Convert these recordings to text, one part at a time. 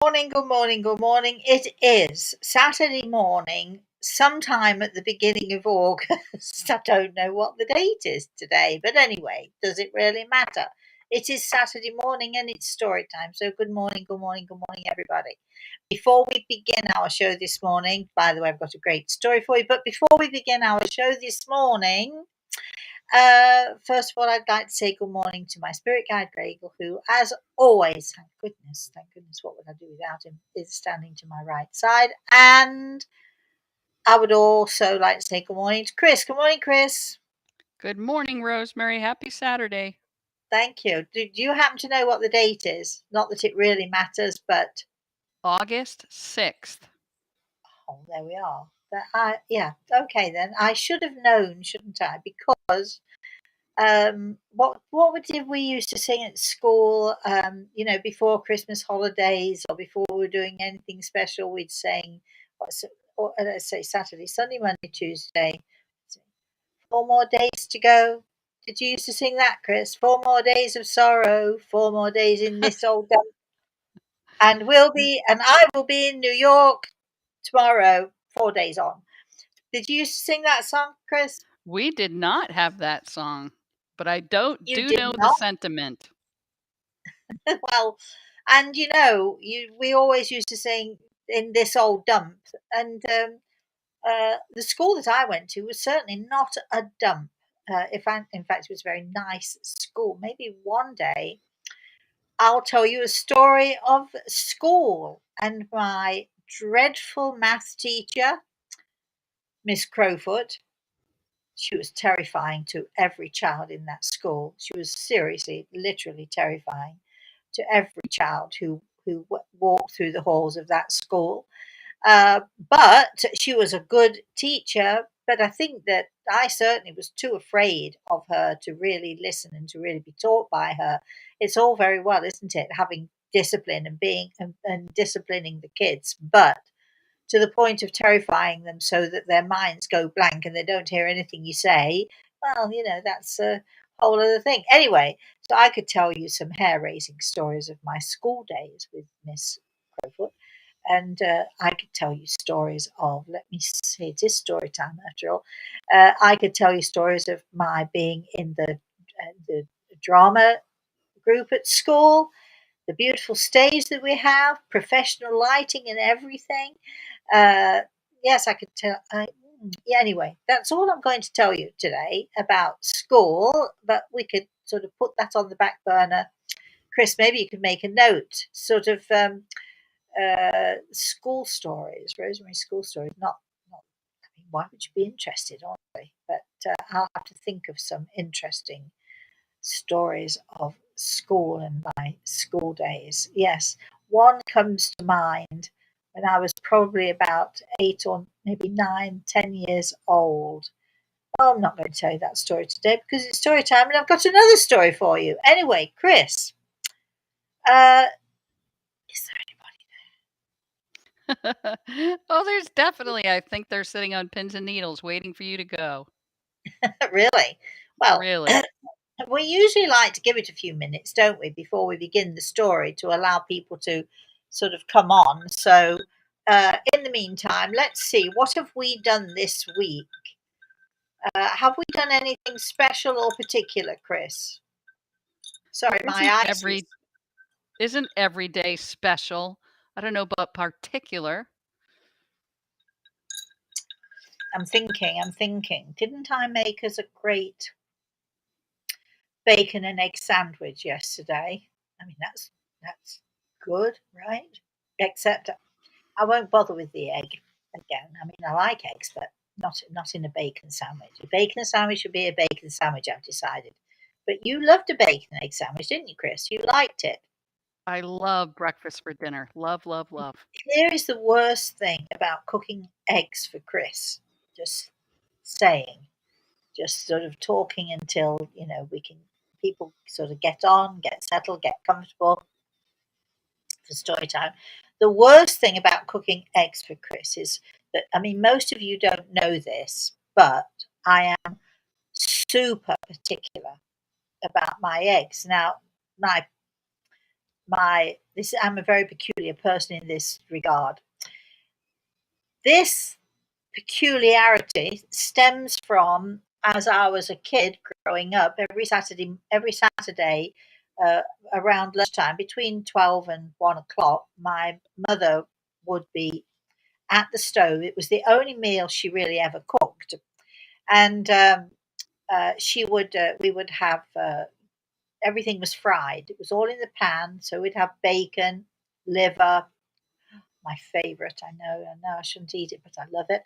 Morning, good morning, good morning. It is Saturday morning, sometime at the beginning of August. I don't know what the date is today, but anyway, does it really matter? It is Saturday morning and it's story time. So, good morning, good morning, good morning, everybody. Before we begin our show this morning, by the way, I've got a great story for you, but before we begin our show this morning, first of all, I'd like to say good morning to my spirit guide, Gregor, who, as always, thank goodness, what would I do without him, is standing to my right side. And I would also like to say good morning to Chris. Good morning, Chris. Good morning, Rosemary. Happy Saturday. Thank you. Do you happen to know what the date is? Not that it really matters, but August 6th. oh, there we are. Yeah, okay then. I should have known, shouldn't I? Because did we used to sing at school? Before Christmas holidays or before we were doing anything special, we'd sing. Let's say Saturday, Sunday, Monday, Tuesday. 4 more days to go. Did you used to sing that, Chris? 4 more days of sorrow, 4 more days in this old dump, and I will be in New York tomorrow. 4 days on. Did you used to sing that song, Chris? We did not have that song, but I do You did know the not. sentiment. Well, and we always used to sing in this old dump, and the school that I went to was certainly not a dump. In fact, it was a very nice school. Maybe one day I'll tell you a story of school and my dreadful math teacher, Miss Crowfoot. She was terrifying to every child in that school. She was seriously, literally terrifying to every child who walked through the halls of that school. But she was a good teacher. But I think that I certainly was too afraid of her to really listen and to really be taught by her. It's all very well, isn't it, having discipline and being and disciplining the kids, but to the point of terrifying them so that their minds go blank and they don't hear anything you say, well, that's a whole other thing. Anyway, so I could tell you some hair raising stories of my school days with Miss Crowfoot. And I could tell you stories of, let me see, it is story time after all. I could tell you stories of my being in the drama group at school, the beautiful stage that we have, professional lighting and everything. Yes, I could tell. Yeah, anyway, that's all I'm going to tell you today about school, but we could sort of put that on the back burner. Chris, maybe you could make a note, sort of school stories, Rosemary school stories. Not. I mean, why would you be interested, honestly? But I'll have to think of some interesting stories of school and my school days. Yes, one comes to mind when I was probably about 8 or maybe 9, 10 years old. Oh, I'm not going to tell you that story today because it's story time and I've got another story for you. Anyway, Chris, uh, is there Oh, there's definitely, I think they're sitting on pins and needles waiting for you to go. anybody? Really? Well, Really. we usually like to give it a few minutes, don't we, before we begin the story to allow people to sort of come on. So, in the meantime, let's see, what have we done this week? Have we done anything special or particular, Chris? Well, Sorry, my eyes is. isn't every day special? I don't know about particular. I'm thinking. Didn't I make us a great bacon and egg sandwich yesterday? I mean, that's good, right? Except I won't bother with the egg again. I mean, I like eggs, but not in a bacon sandwich. A bacon sandwich should be a bacon sandwich, I've decided. But you loved a bacon egg sandwich, didn't you, Chris? You liked it. I love breakfast for dinner. Love, love, love. Here is the worst thing about cooking eggs for Chris. Just saying, just sort of talking until we can people sort of get on, get settled, get comfortable for story time. The worst thing about cooking eggs for Chris is that, I mean, most of you don't know this, but I am super particular about my eggs. Now, my I'm a very peculiar person in this regard. This peculiarity stems from as I was a kid growing up. Every Saturday, uh, around lunchtime, between 12 and 1 o'clock, my mother would be at the stove. It was the only meal she really ever cooked, and she would we would have everything was fried. It was all in the pan, so we'd have bacon, liver, my favorite. I know I shouldn't eat it, but I love it.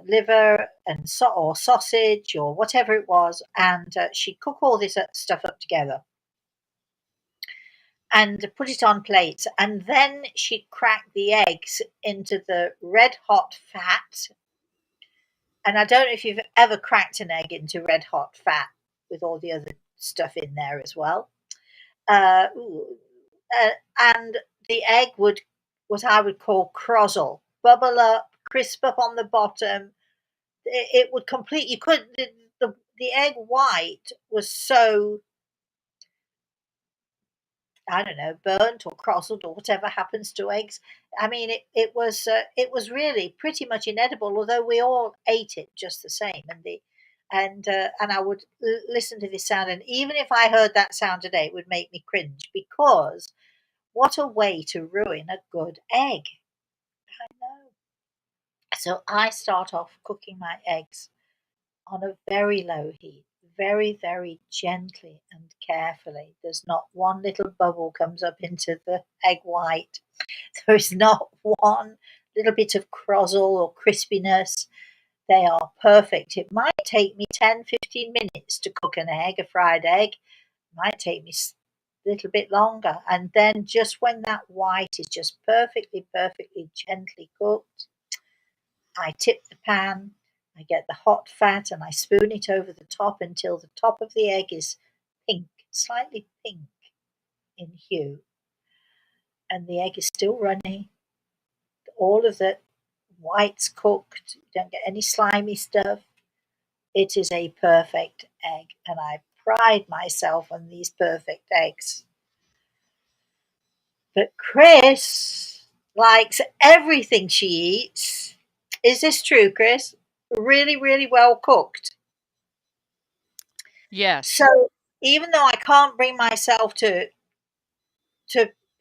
Liver and or sausage or whatever it was, and she'd cook all this stuff up together and put it on plates, and then she'd crack the eggs into the red hot fat. And I don't know if you've ever cracked an egg into red hot fat with all the other stuff in there as well. Ooh, and the egg would, what I would call crozzle, bubble up, crisp up on the bottom. It would complete. You could the egg white was so, I don't know, burnt or crozzled or whatever happens to eggs. I mean, it was really pretty much inedible. Although we all ate it just the same, and I would listen to this sound, and even if I heard that sound today, it would make me cringe because what a way to ruin a good egg. I know. So I start off cooking my eggs on a very low heat, very, very gently and carefully. There's not one little bubble comes up into the egg white. There is not one little bit of crozzle or crispiness. They are perfect. It might take me 10, 15 minutes to cook an egg, a fried egg. It might take me a little bit longer. And then just when that white is just perfectly, perfectly gently cooked, I tip the pan, I get the hot fat, and I spoon it over the top until the top of the egg is pink, slightly pink in hue, and the egg is still runny. All of the white's cooked, you don't get any slimy stuff. It is a perfect egg, and I pride myself on these perfect eggs. But Chris likes everything she eats. Is this true, Chris? Really, really well cooked. Yes. So even though I can't bring myself to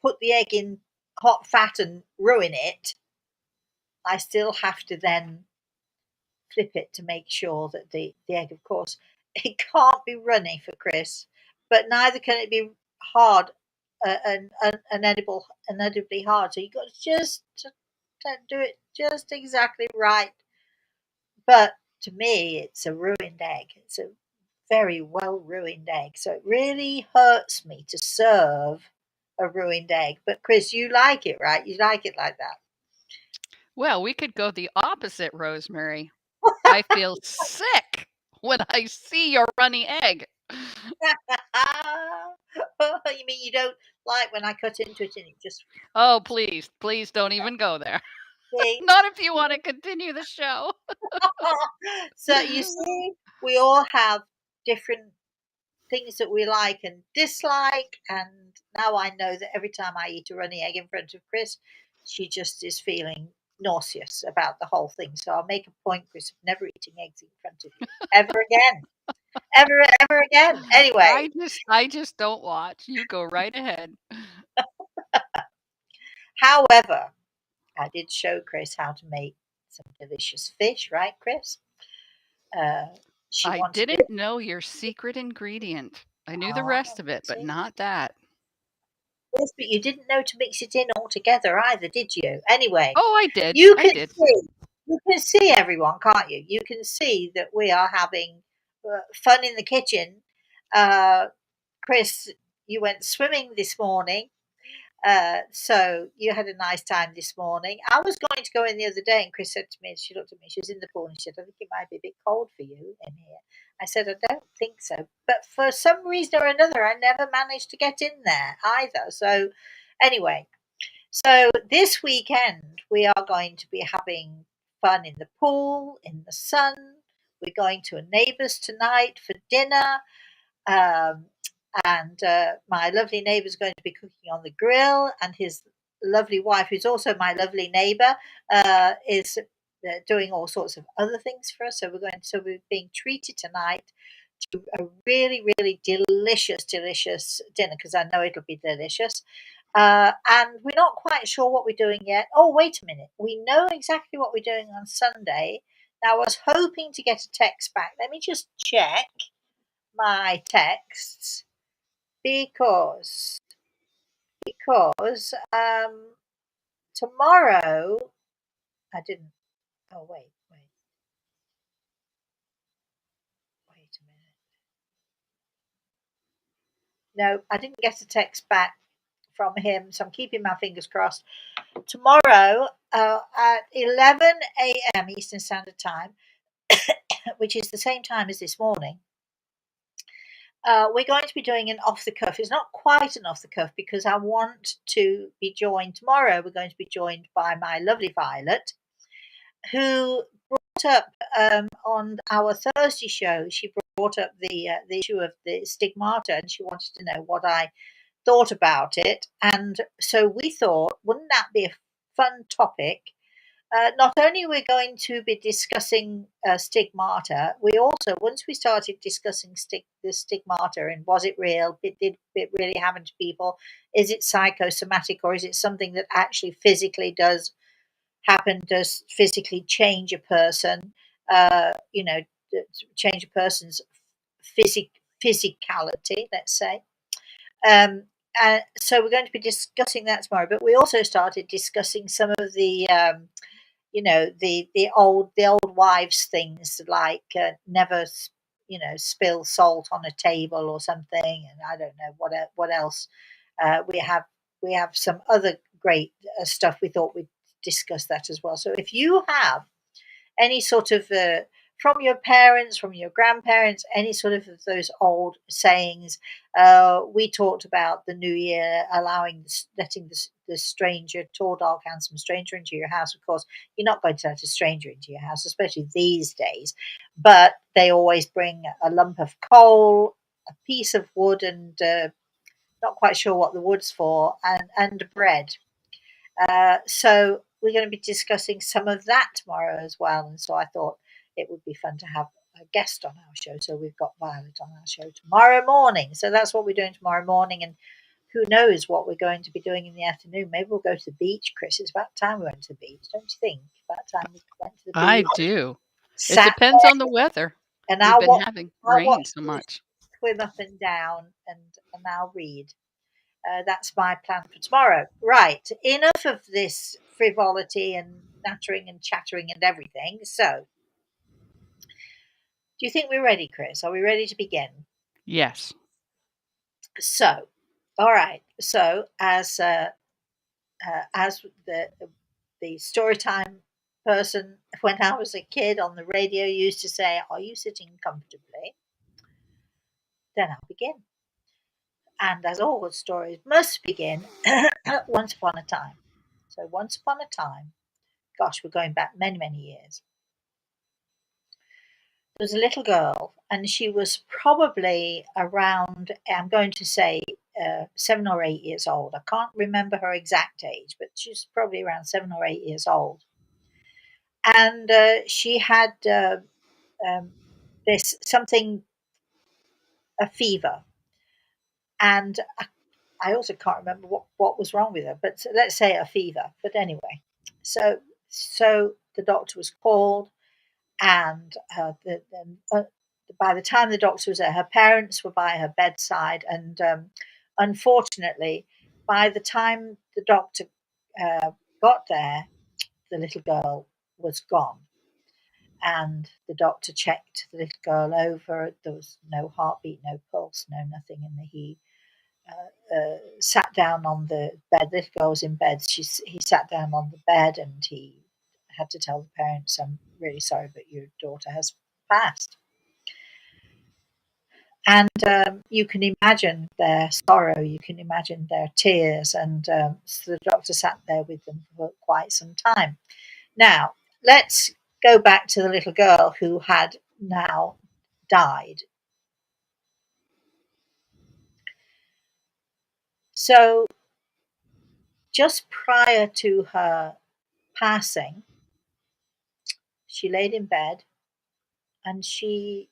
put the egg in hot fat and ruin it, I still have to then flip it to make sure that the egg, of course, it can't be runny for Chris, but neither can it be hard and edibly hard. So you got to just to do it just exactly right. But to me, it's a ruined egg. It's a very well ruined egg. So it really hurts me to serve a ruined egg. But Chris, you like it, right? You like it like that. Well, we could go the opposite, Rosemary. I feel sick when I see your runny egg. Oh, you mean you don't like when I cut into it and it just Oh, please, please don't even go there. see? Not if you want to continue the show. So you see, we all have different things that we like and dislike. And now I know that every time I eat a runny egg in front of Chris, she just is feeling nauseous about the whole thing. So I'll make a point, Chris, of never eating eggs in front of you ever again, ever, ever again. Anyway, I just don't watch. You go right ahead. however, I did show Chris how to make some delicious fish, right, Chris? Uh, she I wanted didn't it. know your secret ingredient. I knew the Ah, rest of it, but see? not that. Yes, but you didn't know to mix it in all together either, did you? Anyway, Oh, I did. you I can did. see, you can see everyone, can't you? You can see that we are having fun in the kitchen. Uh, Chris, you went swimming this morning. So you had a nice time this morning. I was going to go in the other day, and Chris said to me, she looked at me, she was in the pool, and she said, I think it might be a bit cold for you in here. I said, I don't think so. But for some reason or another, I never managed to get in there either. So, anyway, so this weekend, we are going to be having fun in the pool, in the sun. We're going to a neighbour's tonight for dinner. Um, and my lovely neighbour is going to be cooking on the grill, and his lovely wife, who's also my lovely neighbour, is doing all sorts of other things for us. So we're being treated tonight to a really, really delicious, delicious dinner, because I know it'll be delicious. And we're not quite sure what we're doing yet. Oh, wait a minute. We know exactly what we're doing on Sunday. Now, I was hoping to get a text back. Let me just check my texts because because tomorrow I didn't. Oh, wait a minute. No, I didn't get a text back from him, so I'm keeping my fingers crossed. Tomorrow at 11 a.m. Eastern Standard Time, which is the same time as this morning, we're going to be doing an off the cuff. It's not quite an off the cuff because I want to be joined tomorrow. We're going to be joined by my lovely Violet, who brought up on our Thursday show. She brought up the issue of the stigmata, and she wanted to know what I thought about it. And so we thought, wouldn't that be a fun topic? Not only we're going to be discussing stigmata, we also, once we started discussing the stigmata and was it real, did it really happen to people, is it psychosomatic, or is it something that actually physically does happen, does physically change a person, you know, change a person's physicality, let's say. Um, so we're going to be discussing that tomorrow, but we also started discussing some of the the old wives things, like never spill salt on a table or something, and I don't know what else. We have some other great stuff. We thought we'd discuss that as well. So if you have any sort of from your parents, from your grandparents, any sort of those old sayings. We talked about the new year allowing, letting the stranger, tall, dark, handsome stranger into your house. Of course, you're not going to let a stranger into your house, especially these days. But they always bring a lump of coal, a piece of wood, and not quite sure what the wood's for, and bread. So we're going to be discussing some of that tomorrow as well. And so I thought it would be fun to have a guest on our show. So we've got Violet on our show tomorrow morning. So that's what we're doing tomorrow morning. And who knows what we're going to be doing in the afternoon. Maybe we'll go to the beach, Chris. It's about time we went to the beach, don't you think? About time we went to the I beach, do. It sat depends on the there, weather. and We've I'll been watch, having I'll rain watch so you much. swim up and down, and I'll read. That's my plan for tomorrow. Right, enough of this frivolity and nattering and chattering and everything. So, do you think we're ready, Chris? Are we ready to begin? Yes. So, all right. So, as the story time person when I was a kid on the radio used to say, "Are you sitting comfortably?" Then I'll begin. And as all good stories must begin, once upon a time. So, once upon a time, gosh, we're going back many, many years. There was a little girl, and she was probably around, I'm going to say, 7 or 8 years old. I can't remember her exact age, but she's probably around 7 or 8 years old. And she had um, this something, a fever. And I also can't remember what was wrong with her, but let's say a fever. But anyway, so the doctor was called, and by the time the doctor was there, her parents were by her bedside, and unfortunately, by the time the doctor got there, the little girl was gone. And the doctor checked the little girl over. There was no heartbeat, no pulse, no nothing. And he sat down on the bed. The little girl was in bed. He sat down on the bed, and he had to tell the parents, "I'm really sorry, but your daughter has passed." And you can imagine their sorrow, you can imagine their tears, and so the doctor sat there with them for quite some time. Now, let's go back to the little girl who had now died. So just prior to her passing, she laid in bed and she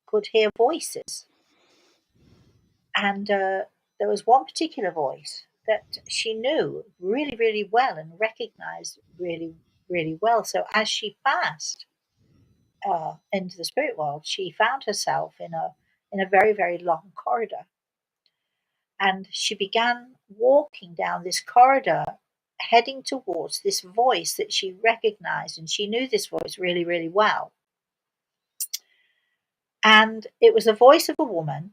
could hear voices. And there was one particular voice that she knew really, really well and recognized really, really well. So as she passed into the spirit world, she found herself in a very, very long corridor, and she began walking down this corridor, heading towards this voice that she recognized, and she knew this voice really, really well. And it was the voice of a woman,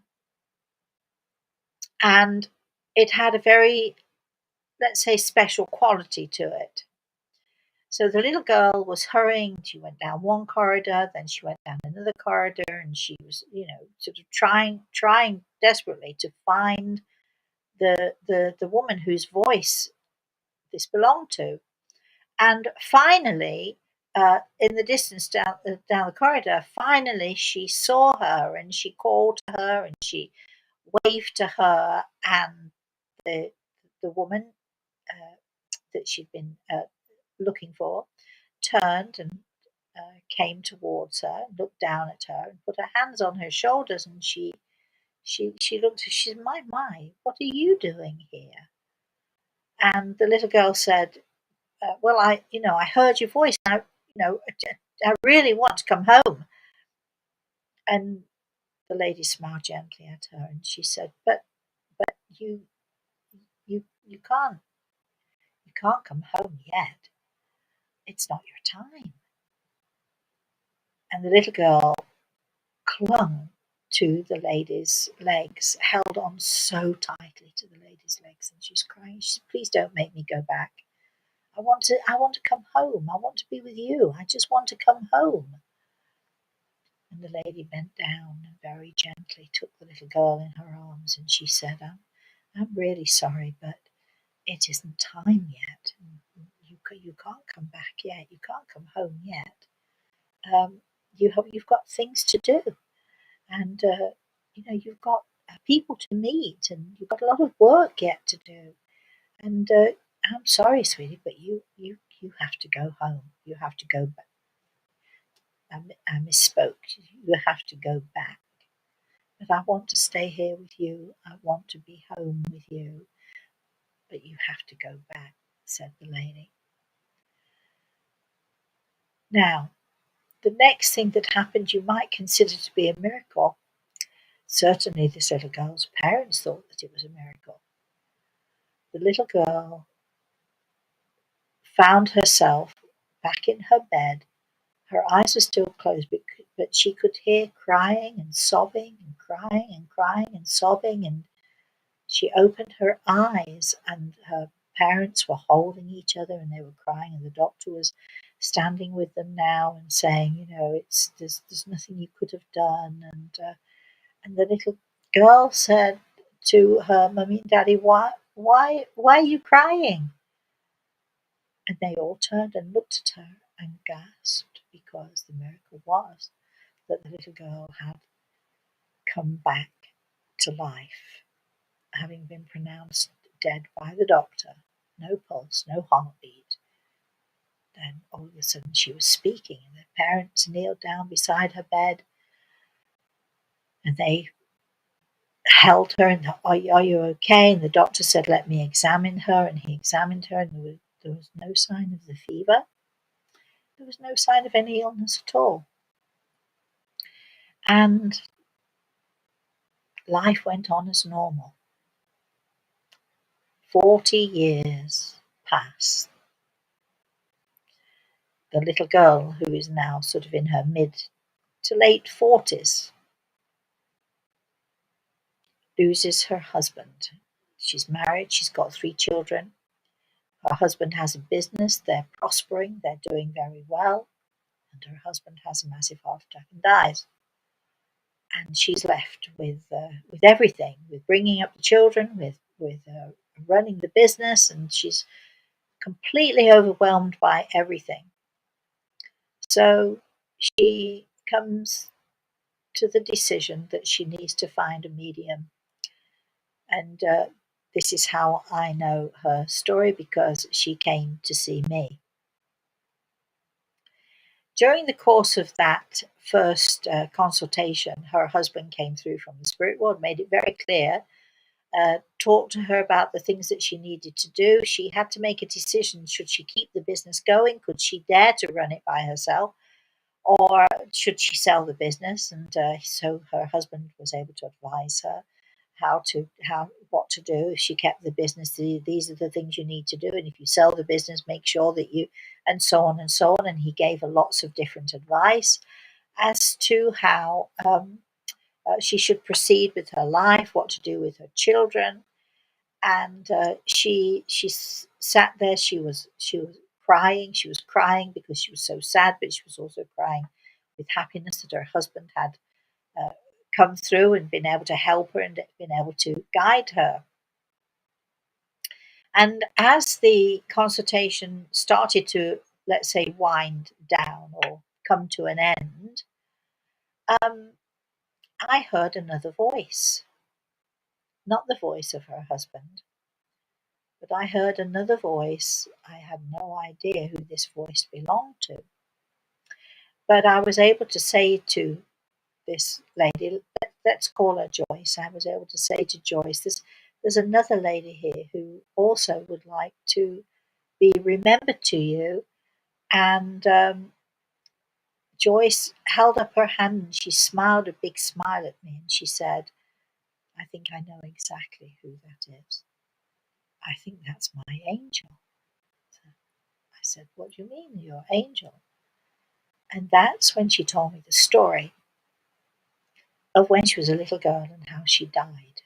and it had a very, let's say, special quality to it. So the little girl was hurrying. She went down one corridor, then she went down another corridor, and she was, sort of trying desperately to find the woman whose voice this belonged to. And finally, in the distance down the corridor, finally she saw her and she called to her and she waved to her, and the the woman that she'd been looking for turned and came towards her, and looked down at her, and put her hands on her shoulders, and she looked. She said, "My, what are you doing here?" And the little girl said, "Well, I heard your voice. And I really want to come home." And the lady smiled gently at her, and she said, "But you can't come home yet. It's not your time." And the little girl clung to the lady's legs, held on so tightly to the lady's legs, and she's crying. She said, "Please don't make me go back. I want to come home. I want to be with you. I just want to come home." And the lady bent down and very gently took the little girl in her arms, and she said, I'm really sorry, but it isn't time yet. You can't come back yet. You can't come home yet. You've got things to do, and you've got people to meet, and you've got a lot of work yet to do. And I'm sorry, sweetie, but you have to go home. You have to go back. I misspoke. You have to go back. But I want to stay here with you. I want to be home with you. But you have to go back," said the lady. Now, the next thing that happened you might consider to be a miracle. Certainly, this little girl's parents thought that it was a miracle. The little girl found herself back in her bed. Her eyes were still closed, but she could hear crying and sobbing and crying and crying and sobbing. And she opened her eyes, and her parents were holding each other and they were crying, and the doctor was standing with them now and saying, there's nothing you could have done. And the little girl said to her mummy and daddy, why are you crying? And they all turned and looked at her and gasped, because the miracle was that the little girl had come back to life, having been pronounced dead by the doctor. No pulse, no heartbeat. Then all of a sudden she was speaking, and the parents kneeled down beside her bed, and they held her and are you okay? And the doctor said, "Let me examine her." And he examined her, and there was no sign of the fever. There was no sign of any illness at all. And life went on as normal. 40 years passed. The little girl, who is now sort of in her mid to late 40s, loses her husband. She's married, she's got 3 children. Her husband has a business, they're prospering, they're doing very well, and her husband has a massive heart attack and dies. And she's left with everything, with bringing up the children, with running the business, and she's completely overwhelmed by everything. So she comes to the decision that she needs to find a medium. And this is how I know her story, because she came to see me. During the course of that first consultation, her husband came through from the spirit world, made it very clear, talked to her about the things that she needed to do. She had to make a decision. Should she keep the business going? Could she dare to run it by herself? Or should she sell the business? And so her husband was able to advise her what to do. If she kept the business, these are the things you need to do, and if you sell the business, make sure that you, and so on and so on. And he gave her lots of different advice as to how she should proceed with her life, what to do with her children. And she sat there. She was crying. She was crying because she was so sad, but she was also crying with happiness that her husband had uh, come through and been able to help her and been able to guide her. And as the consultation started to, let's say, wind down or come to an end, um, I heard another voice, not the voice of her husband, but I heard another voice. I had no idea who this voice belonged to, but I was able to say to this lady, let's call her Joyce. I was able to say to Joyce, there's another lady here who also would like to be remembered to you. And Joyce held up her hand and she smiled a big smile at me and she said, I think I know exactly who that is. I think that's my angel. So I said, what do you mean, your angel? And that's when she told me the story of when she was a little girl and how she died.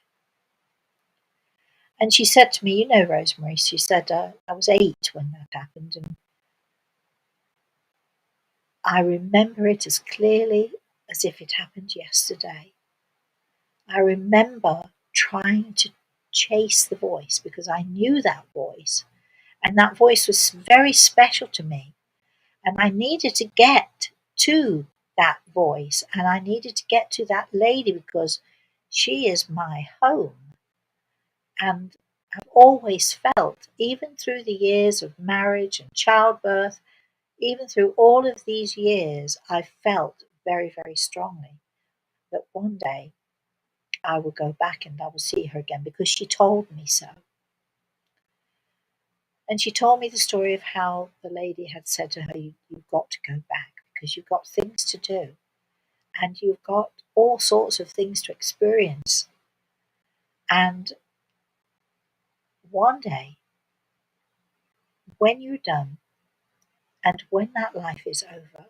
And she said to me, you know, Rosemary, she said, I was 8 when that happened, and I remember it as clearly as if it happened yesterday. I remember trying to chase the voice because I knew that voice, and that voice was very special to me. And I needed to get to that voice, and I needed to get to that lady because she is my home. And I've always felt, even through the years of marriage and childbirth, even through all of these years, I felt very, very strongly that one day I will go back and I will see her again because she told me so. And she told me the story of how the lady had said to her, You've got to go back because you've got things to do and you've got all sorts of things to experience. And one day, when you're done and when that life is over,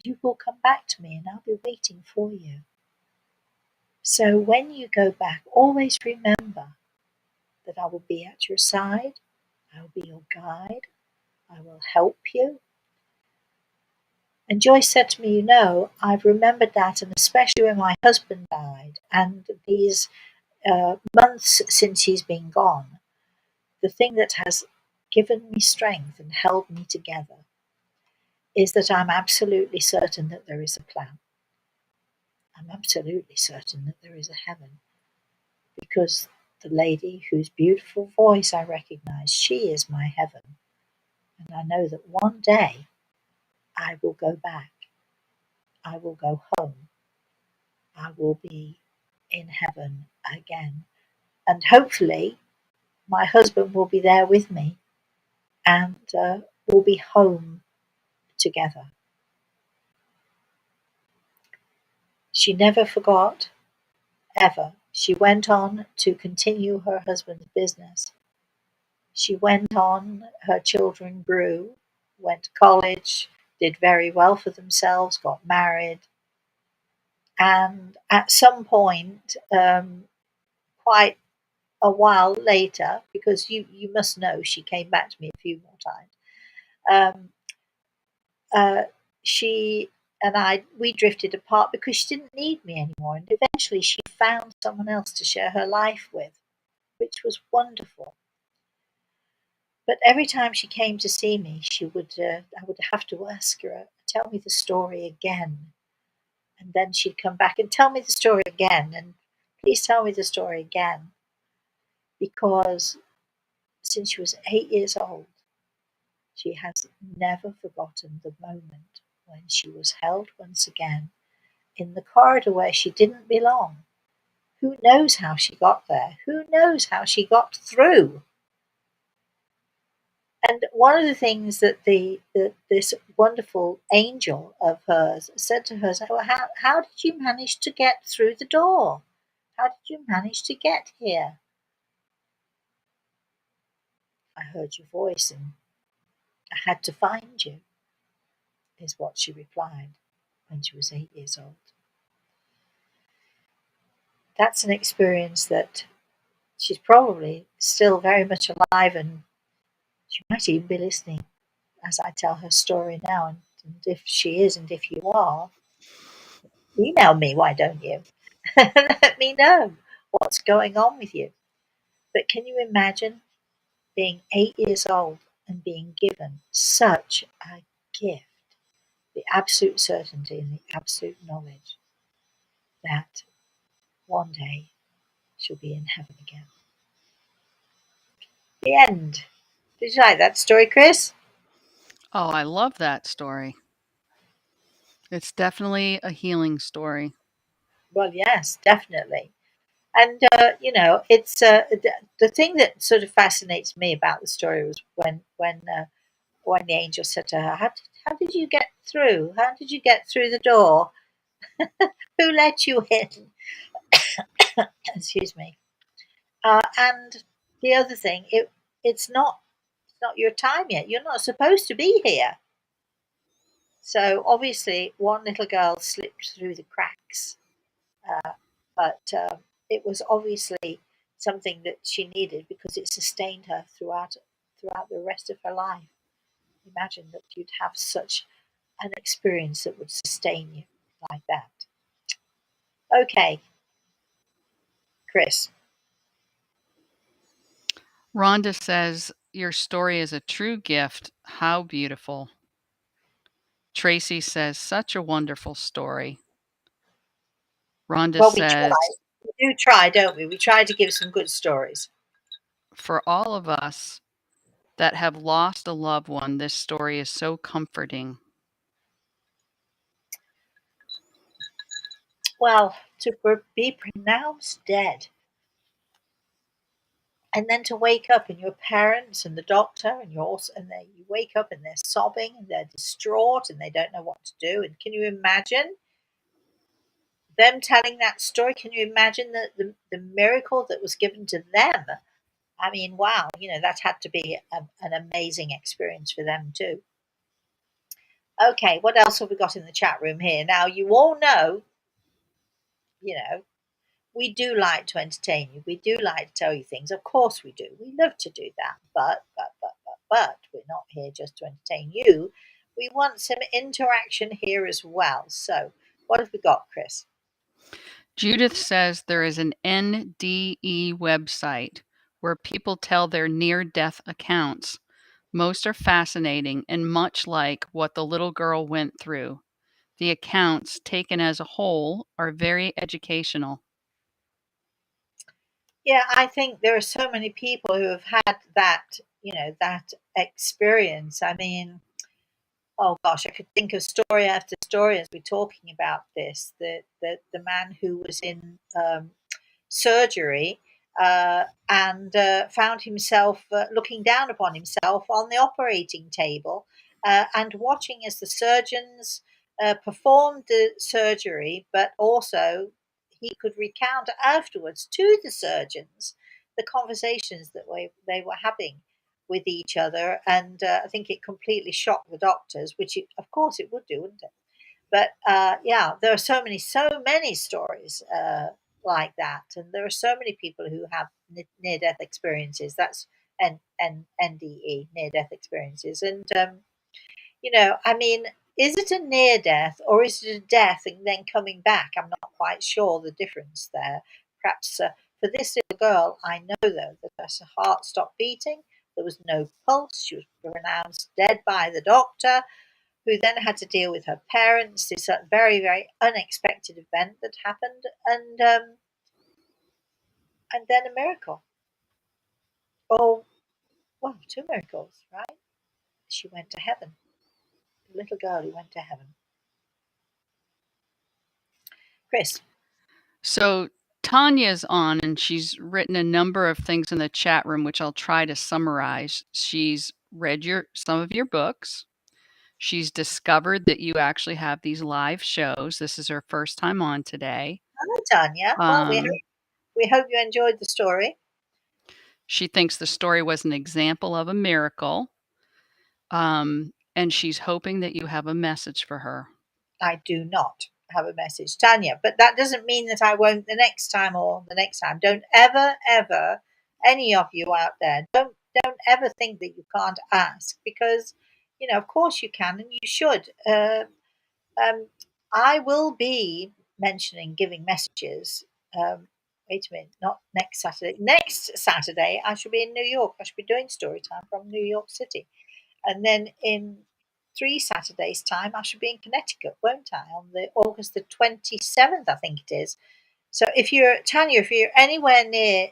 you will come back to me and I'll be waiting for you. So when you go back, always remember that I will be at your side, I will be your guide, I will help you. And Joyce said to me, I've remembered that, and especially when my husband died, and these months since he's been gone, the thing that has given me strength and held me together is that I'm absolutely certain that there is a plan. I'm absolutely certain that there is a heaven, because the lady whose beautiful voice I recognize, she is my heaven. And I know that one day I will go back. I will go home. I will be in heaven again. And hopefully, my husband will be there with me and we'll be home together. She never forgot, ever. She went on to continue her husband's business. She went on, her children grew, went to college, did very well for themselves, got married. And at some point, quite a while later, because you must know she came back to me a few more times, um, she and we drifted apart because she didn't need me anymore. And eventually she found someone else to share her life with, which was wonderful. But every time she came to see me, I would have to ask her, tell me the story again. And then she'd come back and tell me the story again. And please tell me the story again. because since she was 8 years old, she has never forgotten the moment when she was held once again in the corridor where she didn't belong. Who knows how she got there? Who knows how she got through? And one of the things that this wonderful angel of hers said to her, well, how did you manage to get through the door? How did you manage to get here? I heard your voice and I had to find you, is what she replied when she was 8 years old. That's an experience that she's probably still very much alive, and she might even be listening as I tell her story now. And if she is, and if you are, email me, why don't you? Let me know what's going on with you. But can you imagine being 8 years old and being given such a gift? The absolute certainty and the absolute knowledge that one day she'll be in heaven again. The end. Did you like that story, Chris? Oh, I love that story. It's definitely a healing story. Well, yes, definitely. And it's the thing that sort of fascinates me about the story was when the angel said to her, how did you get through? How did you get through the door? Who let you in?" Excuse me. And the other thing, it's not your time yet. You're not supposed to be here. So obviously, one little girl slipped through the cracks, but it was obviously something that she needed because it sustained her throughout the rest of her life. Imagine that you'd have such an experience that would sustain you like that. Okay, Chris. Rhonda says, "Your story is a true gift. How beautiful." Tracy says, "Such a wonderful story." Rhonda Well, we try. says, We do try, don't we? We try to give some good stories. "For all of us that have lost a loved one, this story is so comforting." Well, to be pronounced dead and then to wake up and your parents and the doctor and you wake up and they're sobbing and they're distraught and they don't know what to do. And can you imagine them telling that story? Can you imagine the miracle that was given to them? I mean, wow, that had to be an amazing experience for them too. Okay, what else have we got in the chat room here? Now, you all know, you know, we do like to entertain you. We do like to tell you things. Of course we do. We love to do that. But we're not here just to entertain you. We want some interaction here as well. So, what have we got, Chris? Judith says there is an NDE website where people tell their near death accounts. Most are fascinating and much like what the little girl went through. The accounts, taken as a whole, are very educational. Yeah, I think there are so many people who have had that experience. I mean, oh gosh, I could think of story after story as we're talking about this. The man who was in surgery and found himself looking down upon himself on the operating table and watching as the surgeons performed the surgery, but also he could recount afterwards to the surgeons the conversations that they were having with each other. And I think it completely shocked the doctors, which of course it would do, wouldn't it? But yeah, there are so many stories like that, and there are so many people who have near death experiences. That's NDE, near death experiences, and I mean, is it a near death or is it a death and then coming back? I'm not quite sure the difference there. Perhaps for this little girl, I know though that her heart stopped beating. There was no pulse. She was pronounced dead by the doctor, who then had to deal with her parents. This very, very unexpected event that happened, and then a miracle. Oh, well, two miracles, right? She went to heaven. The little girl who went to heaven. Chris. So Tanya's on and she's written a number of things in the chat room, which I'll try to summarize. She's read some of your books. She's discovered that you actually have these live shows. This is her first time on today. Hi, Tanya. Well, Um, we hope you enjoyed the story. she thinks the story was an example of a miracle. And she's hoping that you have a message for her. I do not have a message, Tanya, but that doesn't mean that I won't the next time or the next time. Don't ever, ever, any of you out there, don't ever think that you can't ask, because of course you can and you should. Um, I will be mentioning giving messages. Wait a minute, not next Saturday. Next Saturday, I shall be in New York. I shall be doing story time from New York City. And then in 3 Saturdays' time, I shall be in Connecticut, won't I? On the August the 27th, I think it is. So if you're, Tanya, if you're anywhere near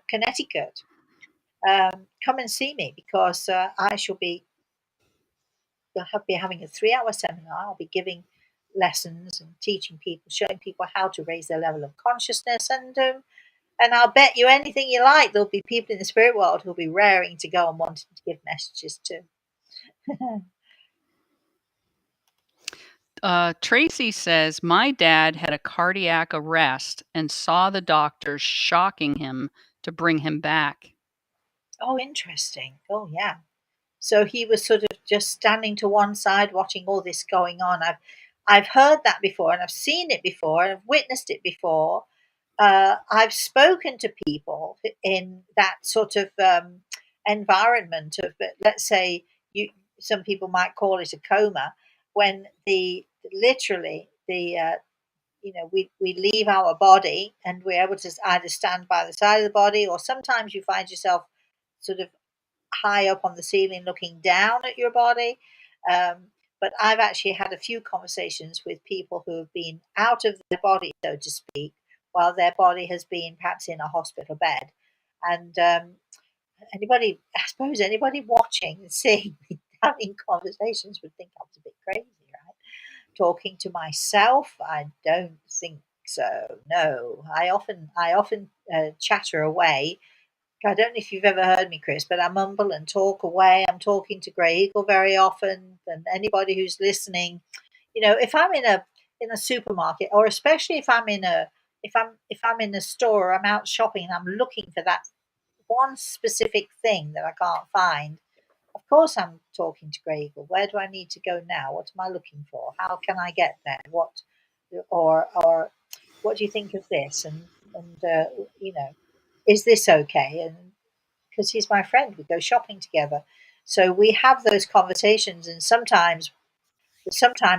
Connecticut, come and see me, because I shall be having a 3-hour seminar. I'll be giving lessons and teaching people, showing people how to raise their level of consciousness, and I'll bet you anything you like, there'll be people in the spirit world who'll be raring to go and wanting to give messages too. Tracy says, my dad had a cardiac arrest and saw the doctors shocking him to bring him back. Oh, interesting. Oh, yeah. So he was sort of just standing to one side watching all this going on. I've heard that before, and I've seen it before, and I've witnessed it before. I've spoken to people in that sort of environment of, let's say, some people might call it a coma, when the literally the we leave our body and we're able to either stand by the side of the body, or sometimes you find yourself sort of high up on the ceiling looking down at your body. Um, but I've actually had a few conversations with people who have been out of their body, so to speak, while their body has been perhaps in a hospital bed. And I suppose anybody watching and seeing me having conversations would think I was a bit crazy, right? Talking to myself, I don't think so. No, I often chatter away. I don't know if you've ever heard me, Chris, but I mumble and talk away. I'm talking to Grey Eagle very often, and anybody who's listening, if I'm in a supermarket, or especially if I'm in a store, I'm out shopping and I'm looking for that one specific thing that I can't find. Of course, I'm talking to Grey Eagle. Where do I need to go now? What am I looking for? How can I get there? Or what do you think of this? And is this okay? And because he's my friend, we go shopping together, so we have those conversations. And sometimes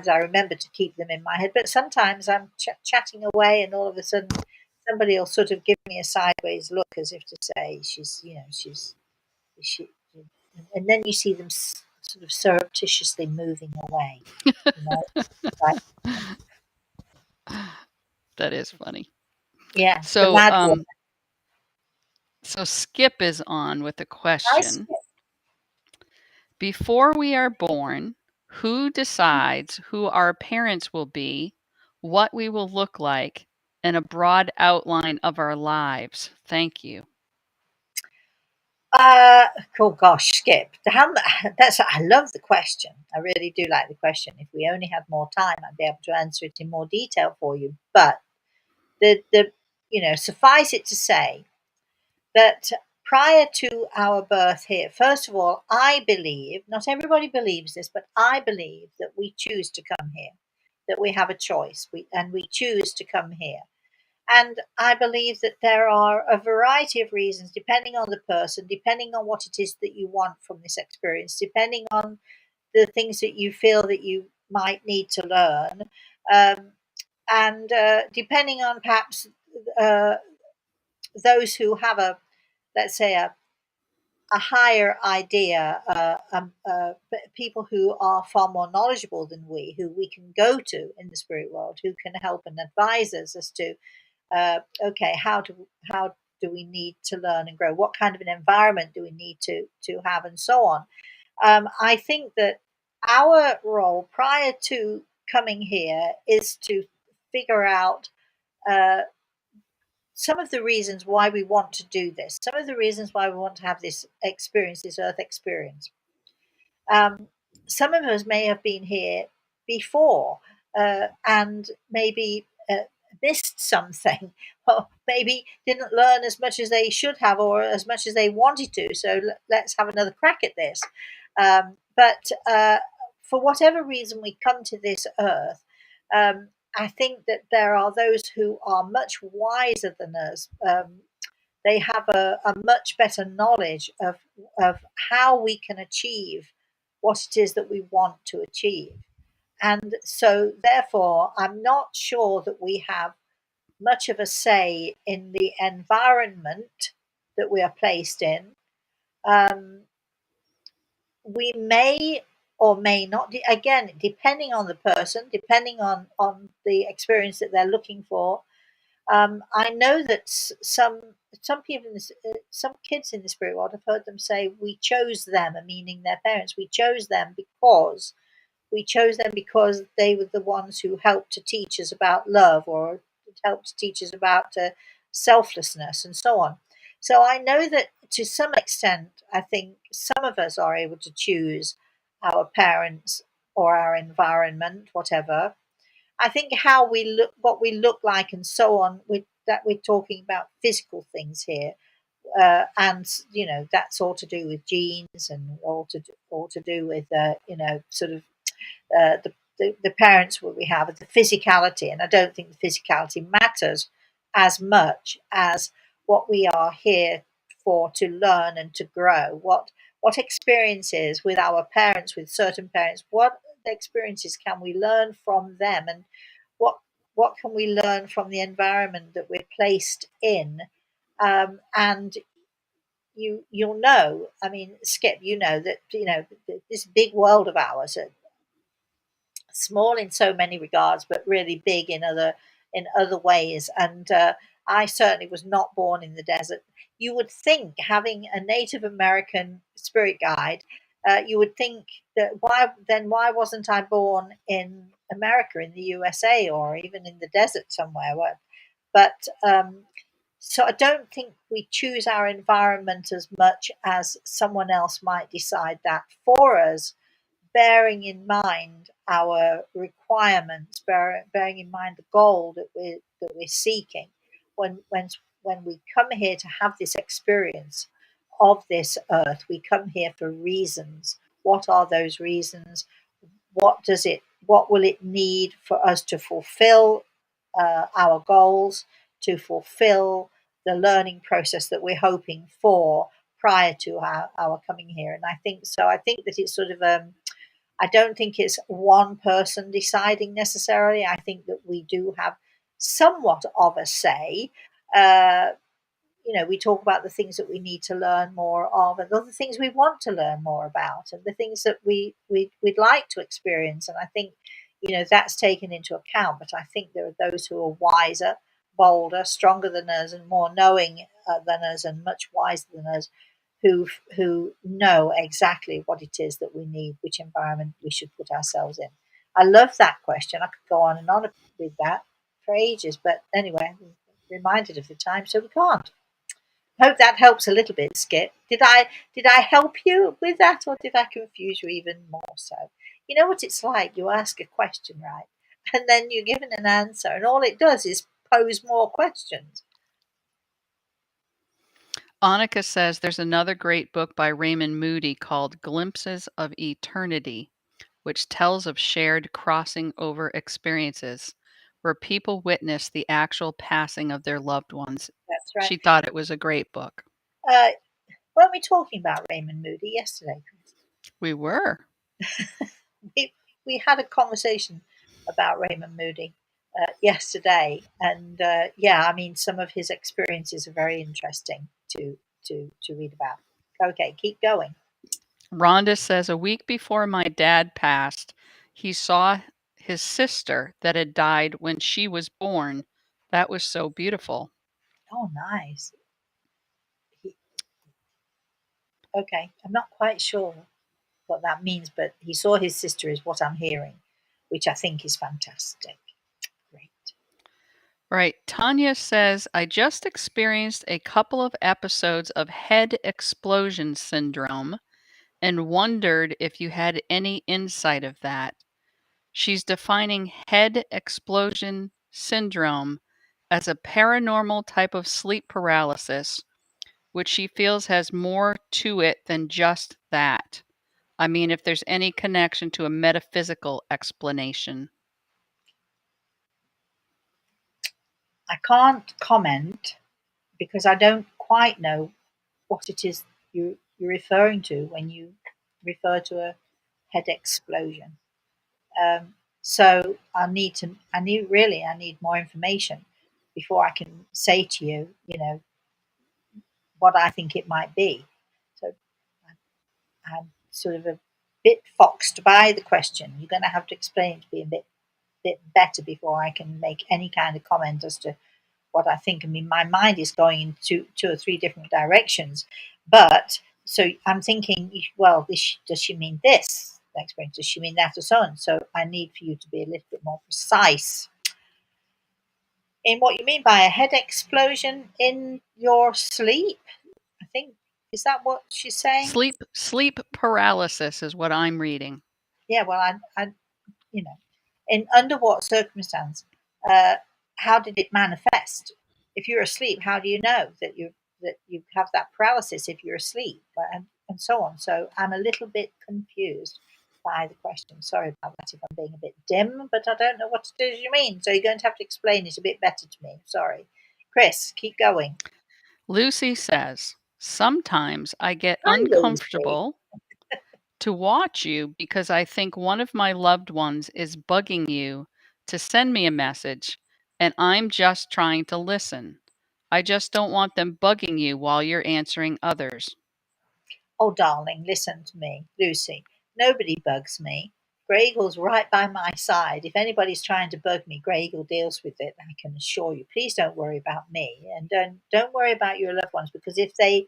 I remember to keep them in my head, but sometimes I'm chatting away, and all of a sudden somebody will sort of give me a sideways look, as if to say she, and then you see them sort of surreptitiously moving away, like, That is funny. yeah, the So, mad woman. so Skip is on with a I question. skip. Before we are born, who decides who our parents will be, what we will look like, and a broad outline of our lives? Thank you. Oh gosh, Skip. I love the question. I really do like the question. If we only had more time, I'd be able to answer it in more detail for you. But suffice it to say that prior to our birth here, first of all, I believe, not everybody believes this, but I believe that we choose to come here, that we have a choice, and we choose to come here. And I believe that there are a variety of reasons, depending on the person, depending on what it is that you want from this experience, depending on the things that you feel that you might need to learn, um, and depending on perhaps uh, those who have let's say, a higher idea, people who are far more knowledgeable than we, who we can go to in the spirit world, who can help and advise us as to okay, how do we need to learn and grow? What kind of an environment do we need to have, and so on? I think that our role prior to coming here is to figure out uh, some of the reasons why we want to do this, some of the reasons why we want to have this experience, this earth experience. Um, some of us may have been here before and maybe missed something, or maybe didn't learn as much as they should have or as much as they wanted to. So let's have another crack at this. But for whatever reason we come to this earth, I think that there are those who are much wiser than us. They have a much better knowledge of how we can achieve what it is that we want to achieve. And so, therefore, I'm not sure that we have much of a say in the environment that we are placed in. Um, we may or may not, again, depending on the person, depending on the experience that they're looking for. I know that some people, some kids in the spirit world, have heard them say, "We chose them," meaning their parents. We chose them because they were the ones who helped to teach us about love, or helped to teach us about selflessness, and so on. So I know that to some extent, I think some of us are able to choose our parents or our environment, whatever. I think how we look, what we look like, and so on. With that, we're talking about physical things here, and that's all to do with genes, and all to do with sort of the parents what we have, the physicality. And I don't think the physicality matters as much as what we are here for, to learn and to grow. What experiences with our parents, with certain parents, what experiences can we learn from them, and what what can we learn from the environment that we're placed in? And you'll know. I mean, Skip, you know that this big world of ours, small in so many regards, but really big in other ways. And I certainly was not born in the desert. You would think, having a Native American spirit guide, you would think that why wasn't I born in America, in the USA, or even in the desert somewhere? But so I don't think we choose our environment as much as someone else might decide that for us, bearing in mind our requirements, bearing in mind the goal that we're seeking when we come here to have this experience of this earth. We come here for reasons. What are those reasons? What will it need for us to fulfill our goals, to fulfill the learning process that we're hoping for prior to our coming here? And I think so. I think that it's sort of I don't think it's one person deciding necessarily. I think that we do have somewhat of a say. Uh, we talk about the things that we need to learn more of, and other things we want to learn more about, and the things that we'd like to experience. And I think, that's taken into account. But I think there are those who are wiser, bolder, stronger than us, and more knowing than us, and much wiser than us, who know exactly what it is that we need, which environment we should put ourselves in. I love that question. I could go on and on with that for ages, but anyway, I'm reminded of the time, so we can't. Hope that helps a little bit, Skip. Did I help you with that, or did I confuse you even more so? You know what it's like? You ask a question, right? And then you're given an answer, and all it does is pose more questions. Annika says there's another great book by Raymond Moody called Glimpses of Eternity, which tells of shared crossing over experiences where people witness the actual passing of their loved ones. That's right. She thought it was a great book. Uh, weren't we talking about Raymond Moody yesterday, Chris? We were. We had a conversation about Raymond Moody yesterday, and yeah, I mean, some of his experiences are very interesting to read about. Okay, keep going. Rhonda says a week before my dad passed, he saw his sister that had died when she was born. That was so beautiful. Oh, nice. Okay, I'm not quite sure what that means, but he saw his sister is what I'm hearing, which I think is fantastic. Great. Right. Tanya says, I just experienced a couple of episodes of head explosion syndrome and wondered if you had any insight of that. She's defining head explosion syndrome as a paranormal type of sleep paralysis, which she feels has more to it than just that. I mean, if there's any connection to a metaphysical explanation. I can't comment because I don't quite know what it is you're referring to when you refer to a head explosion. So I need more information before I can say to you, what I think it might be. So I'm sort of a bit foxed by the question. You're going to have to explain it to me a bit better before I can make any kind of comment as to what I think. I mean, my mind is going in two or three different directions, but so I'm thinking, well, does she mean this? Experience? Does she mean that or so on? So I need for you to be a little bit more precise in what you mean by a head explosion in your sleep. I think is that what she's saying? Sleep paralysis is what I'm reading. Yeah. Well, I you know, in under what circumstance? Uh, how did it manifest? If you're asleep, how do you know that you have that paralysis if you're asleep, and so on? So I'm a little bit confused by the question. Sorry about that if I'm being a bit dim, but I don't know what it is you mean. So you're going to have to explain it a bit better to me. Sorry, Chris. Keep going. Lucy says, sometimes I get Hi, Lucy. uncomfortable to watch you because I think one of my loved ones is bugging you to send me a message, and I'm just trying to listen. I just don't want them bugging you while you're answering others. Oh, darling, listen to me, Lucy. Nobody bugs me. Grey Eagle's right by my side. If anybody's trying to bug me, Grey Eagle deals with it, I can assure you. Please don't worry about me, and don't worry about your loved ones, because if they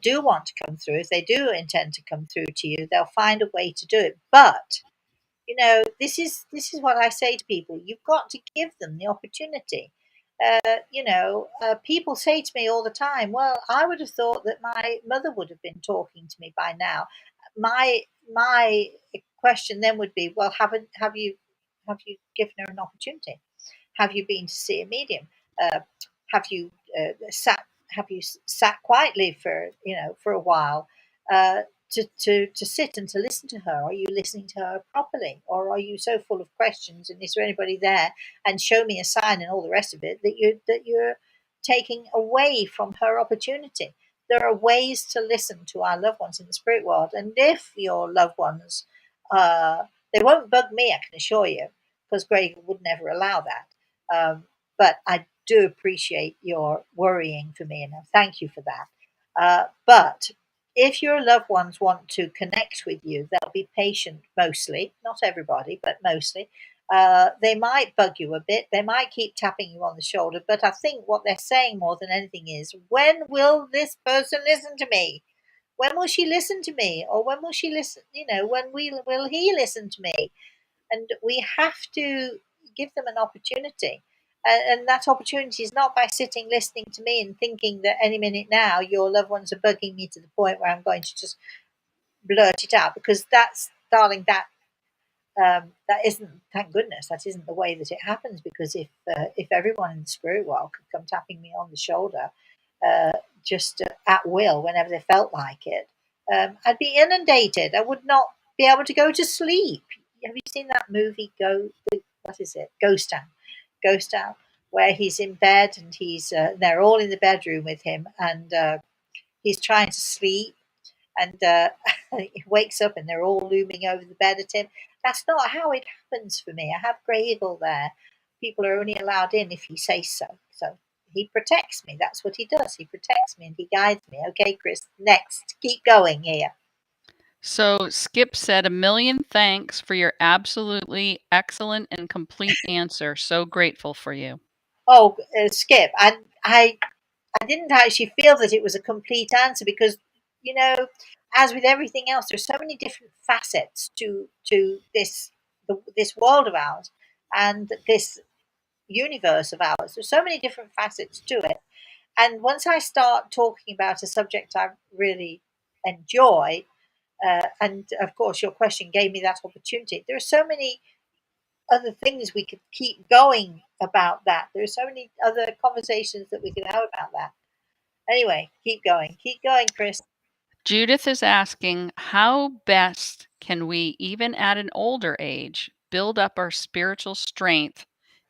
do want to come through, if they do intend to come through to you, they'll find a way to do it. But this is what I say to people. You've got to give them the opportunity. People say to me all the time, "Well, I would have thought that my mother would have been talking to me by now." My question then would be, "Well, have you given her an opportunity? Have you been to see a medium? Uh, have you sat have you sat quietly for a while uh, to sit and to listen to her? Are you listening to her properly, or are you so full of questions? And is there anybody there? And show me a sign and all the rest of it that you're taking away from her opportunity." There are ways to listen to our loved ones in the spirit world, and if your loved ones, they won't bug me, I can assure you, because Greg would never allow that. But I do appreciate your worrying for me, and I thank you for that. But if your loved ones want to connect with you, they'll be patient mostly, not everybody, but mostly. They might bug you a bit, they might keep tapping you on the shoulder, but I think what they're saying more than anything is, when will this person listen to me? When will she listen to me? Or when will she listen? When will he listen to me? And we have to give them an opportunity. And that opportunity is not by sitting listening to me and thinking that any minute now your loved ones are bugging me to the point where I'm going to just blurt it out, because that's, darling, that isn't, thank goodness, that isn't the way that it happens. Because if everyone in the spirit world could come tapping me on the shoulder, uh, just at will whenever they felt like it, I'd be inundated. I would not be able to go to sleep. Have you seen that movie? What is it? Ghost Town, where he's in bed and they're all in the bedroom with him, and he's trying to sleep, and he wakes up and they're all looming over the bed at him. That's not how it happens for me. I have Grey Eagle there. People are only allowed in if he says so. So he protects me. That's what he does. He protects me and he guides me. Okay, Chris, next. Keep going here. So Skip said, a million thanks for your absolutely excellent and complete answer. So grateful for you. Oh, Skip, I didn't actually feel that it was a complete answer, because as with everything else, there's so many different facets to this world of ours and this universe of ours. There's so many different facets to it. And once I start talking about a subject I really enjoy, and of course, your question gave me that opportunity. There are so many other things we could keep going about that. There are so many other conversations that we could have about that. Anyway, keep going, Chris. Judith is asking, how best can we, even at an older age, build up our spiritual strength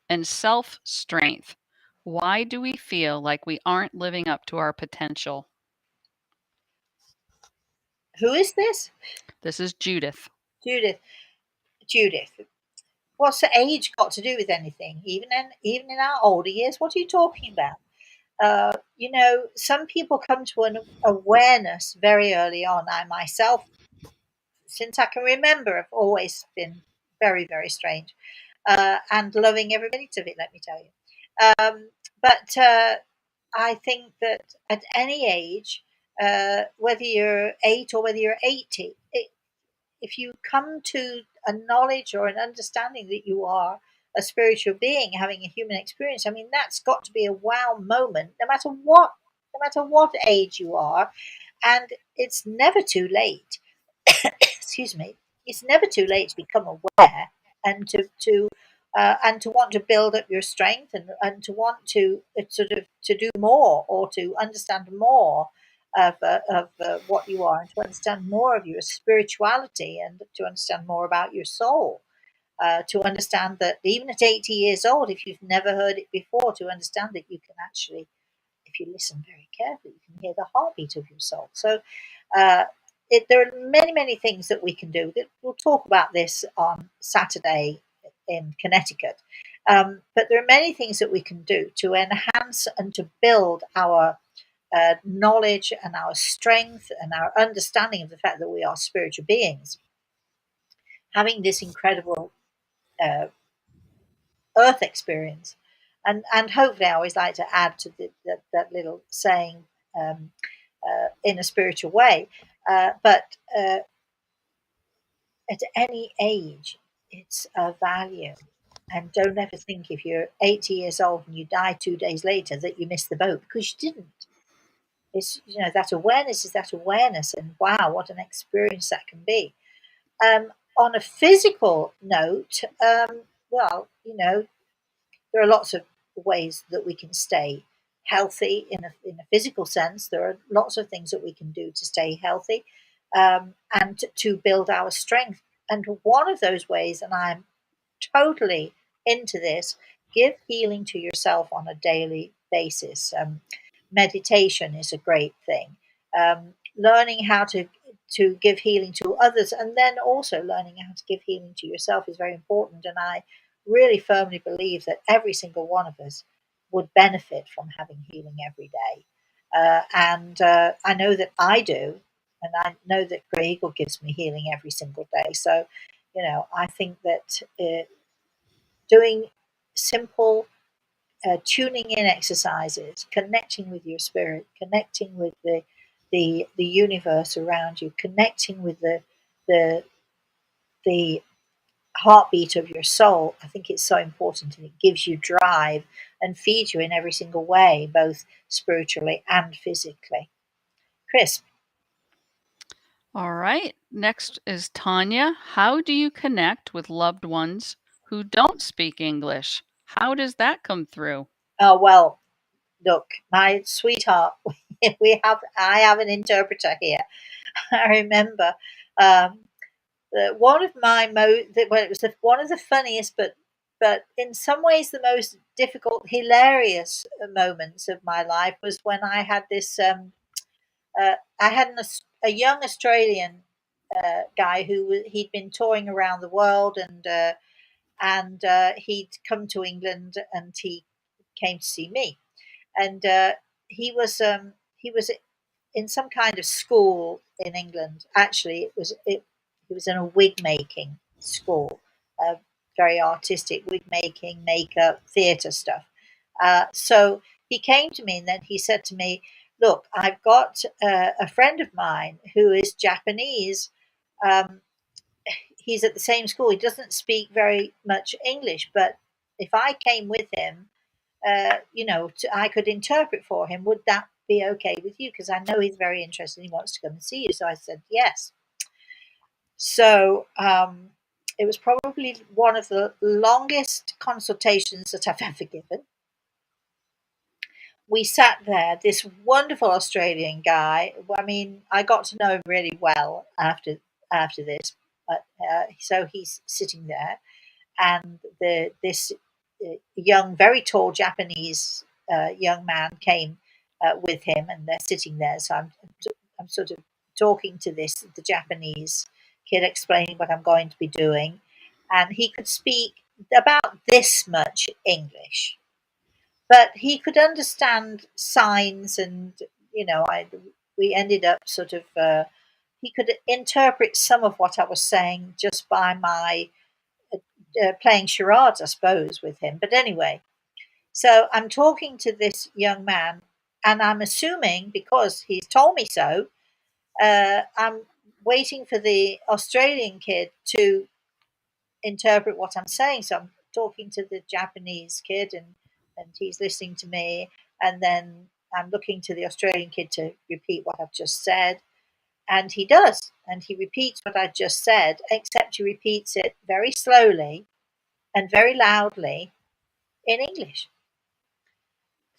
and self strength? Why do we feel like we aren't living up to our potential? Who is this? This is Judith. Judith. Judith. What's the age got to do with anything? Even in our older years, what are you talking about? Some people come to an awareness very early on. I myself, since I can remember, have always been very, very strange and loving every minute of it, let me tell you. But I think that at any age, whether you're 8 or whether you're 80, if you come to a knowledge or an understanding that you are a spiritual being having a human experience, I mean, that's got to be a wow moment, no matter what age you are. And it's never too late. Excuse me. It's never too late to become aware and to want to build up your strength and to want to sort of to do more or to understand more of what you are and to understand more of your spirituality and to understand more about your soul. To understand that even at 80 years old, if you've never heard it before, to understand that you can actually, if you listen very carefully, you can hear the heartbeat of your soul. So uh, there are many, many things that we can do. We'll talk about this on Saturday in Connecticut. But there are many things that we can do to enhance and to build our knowledge and our strength and our understanding of the fact that we are spiritual beings, having this incredible uh, earth experience. And hopefully, I always like to add to that little saying um, in a spiritual way. But at any age, it's a value. And don't ever think if you're 80 years old and you die 2 days later that you missed the boat, because you didn't. It's that awareness is that awareness, and wow, what an experience that can be. On a physical note, well, there are lots of ways that we can stay healthy in a physical sense. There are lots of things that we can do to stay healthy and to build our strength. And one of those ways, and I'm totally into this, give healing to yourself on a daily basis. Meditation is a great thing. Learning how to give healing to others, and then also learning how to give healing to yourself is very important. And I really firmly believe that every single one of us would benefit from having healing every day. And I know that I do, and I know that Grey Eagle gives me healing every single day. So, I think that doing simple tuning in exercises, connecting with your spirit, connecting with the universe around you, connecting with the the heartbeat of your soul. I think it's so important, and it gives you drive and feeds you in every single way, both spiritually and physically. Chris. All right. Next is Tanya. How do you connect with loved ones who don't speak English? How does that come through? Oh well, look, my sweetheart, I have an interpreter here. I remember um, one of my well, it was one of the funniest, but in some ways the most difficult, hilarious moments of my life was when I had this. I had a young Australian guy he'd been touring around the world, and he'd come to England and he came to see me, and he was in some kind of school in England. Actually, he was in a wig making school, very artistic wig making, makeup, theatre stuff. So he came to me and then he said to me, look, I've got a friend of mine who is Japanese. Um, he's at the same school. He doesn't speak very much English, but if I came with him, I could interpret for him. Would that be okay with you? Because I know he's very interested. He wants to come and see you. So I said yes. So it was probably one of the longest consultations that I've ever given. We sat there, this wonderful Australian guy. I mean, I got to know him really well after this. But so he's sitting there, and this young, very tall Japanese young man came with him, and they're sitting there. So I'm sort of talking to the Japanese kid, explaining what I'm going to be doing, and he could speak about this much English, but he could understand signs, and I we ended up sort of. He could interpret some of what I was saying just by my playing charades, I suppose, with him. But anyway, so I'm talking to this young man, and I'm assuming because he's told me so, I'm waiting for the Australian kid to interpret what I'm saying. So I'm talking to the Japanese kid, and he's listening to me, and then I'm looking to the Australian kid to repeat what I've just said. And he does, and he repeats what I just said, except he repeats it very slowly and very loudly in English,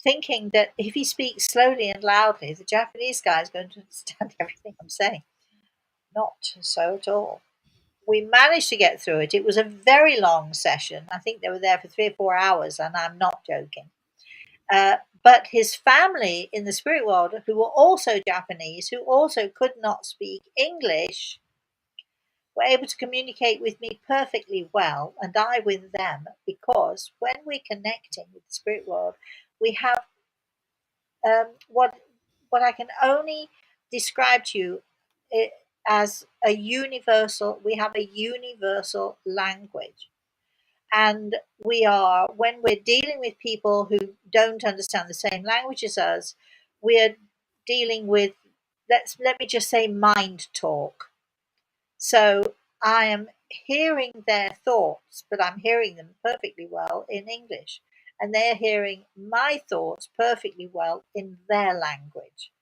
thinking that if he speaks slowly and loudly, the Japanese guy is going to understand everything I'm saying. Not so at all. We managed to get through it. It was a very long session. I think they were there for 3 or 4 hours, and I'm not joking. But his family in the spirit world, who were also Japanese, who also could not speak English, were able to communicate with me perfectly well, and I with them, because when we're connecting with the spirit world, we have what I can only describe to you as a universal. We have a universal language, and we are when we're dealing with people who don't understand the same language as us, we're dealing with let me just say mind talk. So I am hearing their thoughts, but I'm hearing them perfectly well in English. And they're hearing my thoughts perfectly well in their language.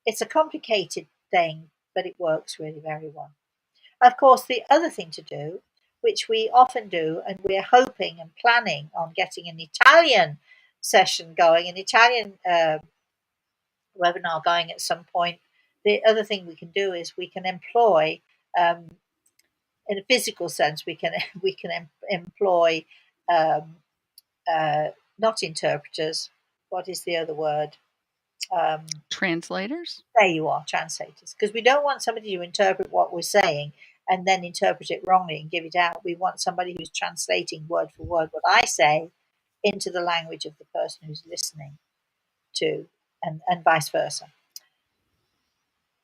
It's a complicated thing, but it works really very well. Of course, the other thing to do, which we often do, and we're hoping and planning on getting an Italian session going, an Italian webinar going at some point. The other thing we can do is we can employ um, in a physical sense, we can employ um, uh, not interpreters. What is the other word? Translators? There you are, translators. Because we don't want somebody to interpret what we're saying and then interpret it wrongly and give it out. We want somebody who's translating word for word what I say into the language of the person who's listening to, and vice versa.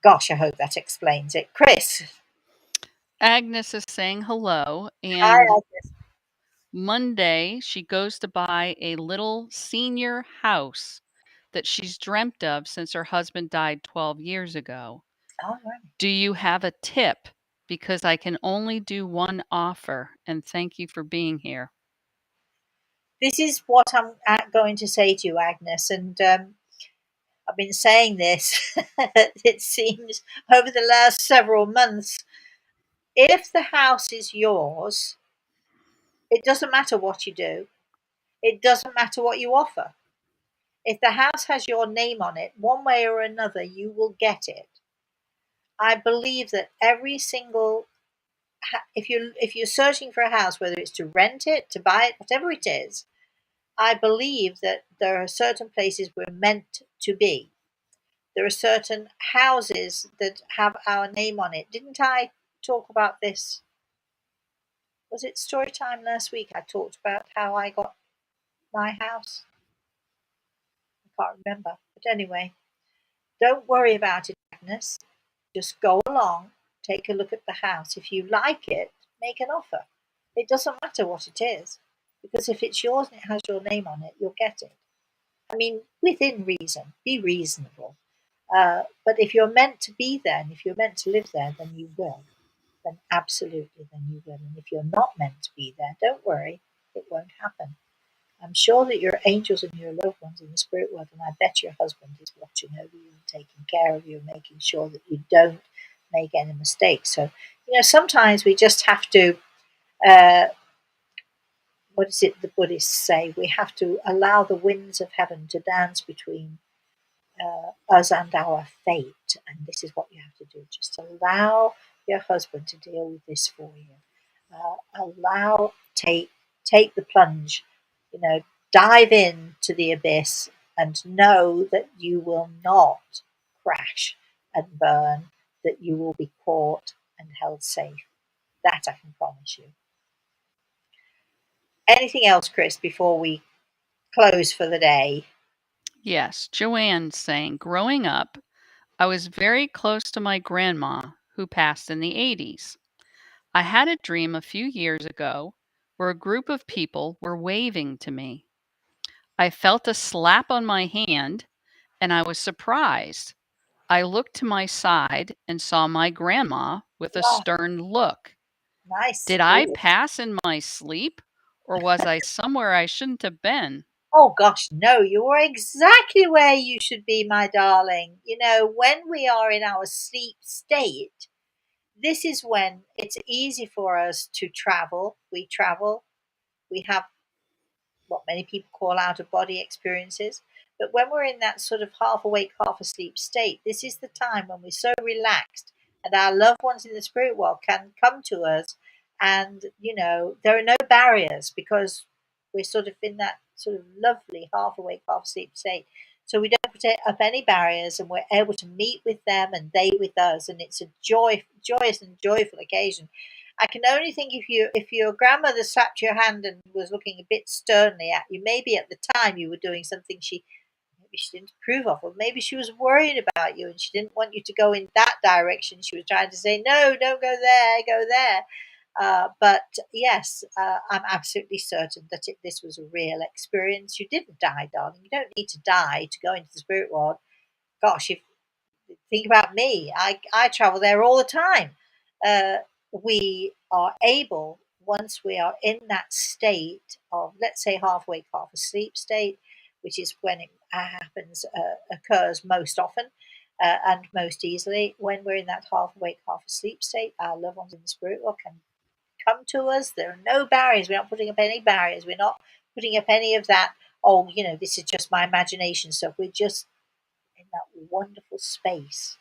Gosh, I hope that explains it. Chris, Agnes is saying hello, hi, and Agnes. Monday she goes to buy a little senior house that she's dreamt of since her husband died 12 years ago. All right. Do you have a tip? Because I can only do one offer, and thank you for being here. This is what I'm going to say to you, Agnes, and I've been saying this, it seems, over the last several months. If the house is yours, it doesn't matter what you do, it doesn't matter what you offer. If the house has your name on it, one way or another, you will get it. I believe that every single if you're searching for a house, whether it's to rent it, to buy it, whatever it is, I believe that there are certain places we're meant to be. There are certain houses that have our name on it. Didn't I talk about this? Was it story time last week? I talked about how I got my house. I can't remember. But anyway, don't worry about it, Agnes. Just go along, take a look at the house. If you like it, make an offer. It doesn't matter what it is, because if it's yours and it has your name on it, you'll get it. I mean, within reason, be reasonable. But if you're meant to be there, and if you're meant to live there, then you will. Then absolutely, then you will. And if you're not meant to be there, don't worry, it won't happen. I'm sure that your angels and your loved ones in the spirit world, and I bet your husband is watching over you and taking care of you and making sure that you don't make any mistakes. So, sometimes we just have to, uh, what is it the Buddhists say? We have to allow the winds of heaven to dance between us and our fate. And this is what you have to do. Just allow your husband to deal with this for you. Take the plunge, dive into the abyss and know that you will not crash and burn, that you will be caught and held safe. That I can promise you. Anything else, Chris, before we close for the day? Yes, Joanne's saying, growing up, I was very close to my grandma, who passed in the 80s. I had a dream a few years ago where a group of people were waving to me. I felt a slap on my hand and I was surprised. I looked to my side and saw my grandma with a Oh, stern look. nice. Did I Good. pass in my sleep or was I somewhere I shouldn't have been? Oh gosh, no, you are exactly where you should be, my darling. When we are in our sleep state, this is when it's easy for us to travel. We travel, we have what many people call out of body experiences. But when we're in that sort of half awake, half asleep state, this is the time when we're so relaxed and our loved ones in the spirit world can come to us. And, there are no barriers because we're sort of in that sort of lovely half awake, half asleep state. So we don't put up any barriers and we're able to meet with them and they with us. And it's a joyous and joyful occasion. I can only think if your grandmother slapped your hand and was looking a bit sternly at you, maybe at the time you were doing something maybe she didn't approve of, or maybe she was worried about you and she didn't want you to go in that direction. She was trying to say, no, don't go there, go there. But yes, I'm absolutely certain that this was a real experience. You didn't die, darling. You don't need to die to go into the spirit world. Gosh, if think about me. I travel there all the time. Uh, we are able, once we are in that state of, let's say, half awake, half asleep state, which is when it occurs most often and most easily, when we're in that half awake, half asleep state, our loved ones in the spirit world can come to us. There are no barriers. We're not putting up any barriers. We're not putting up any of that, oh, this is just my imagination stuff. We're just in that wonderful space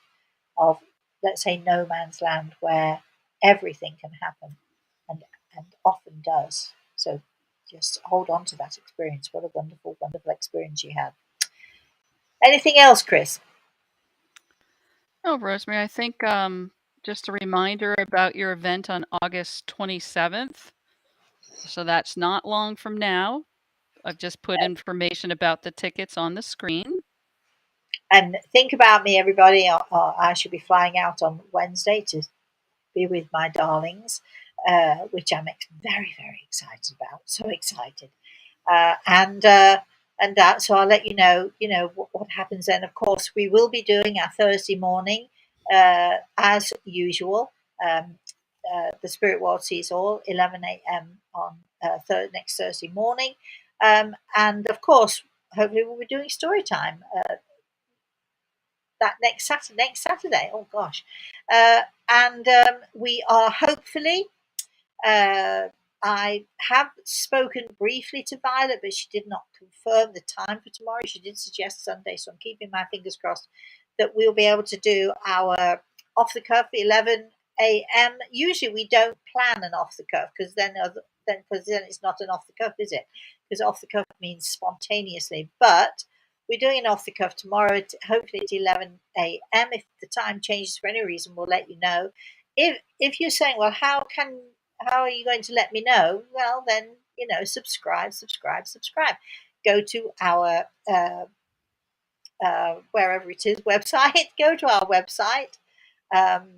of, let's say, no man's land where everything can happen and often does. So just hold on to that experience. What a wonderful, wonderful experience you had. Anything else, Chris? Oh, Rosemary, I think just a reminder about your event on August 27th. So that's not long from now. I've just put information about the tickets on the screen. And think about me, everybody. I should be flying out on Wednesday to be with my darlings, which I'm very, very excited about. So excited. uh, and uh, so I'll let you know, what happens then. Of course, we will be doing our Thursday morning as usual. Um, the Spirit World sees all 11 a.m. on next Thursday morning, and of course, hopefully, we'll be doing story time that next Saturday. Oh gosh, and we are hopefully uh, I have spoken briefly to Violet, but she did not confirm the time for tomorrow. She did suggest Sunday, so I'm keeping my fingers crossed that we'll be able to do our off the cuff 11 a.m. Usually we don't plan an off the cuff because then it's not an off the cuff, is it? Because off the cuff means spontaneously. But we're doing an off the cuff tomorrow, hopefully at 11 a.m. If the time changes for any reason, we'll let you know. If you're saying, well, how are you going to let me know? Well, then, subscribe, subscribe, subscribe. Go to our, wherever it is, website. Go to our website, um,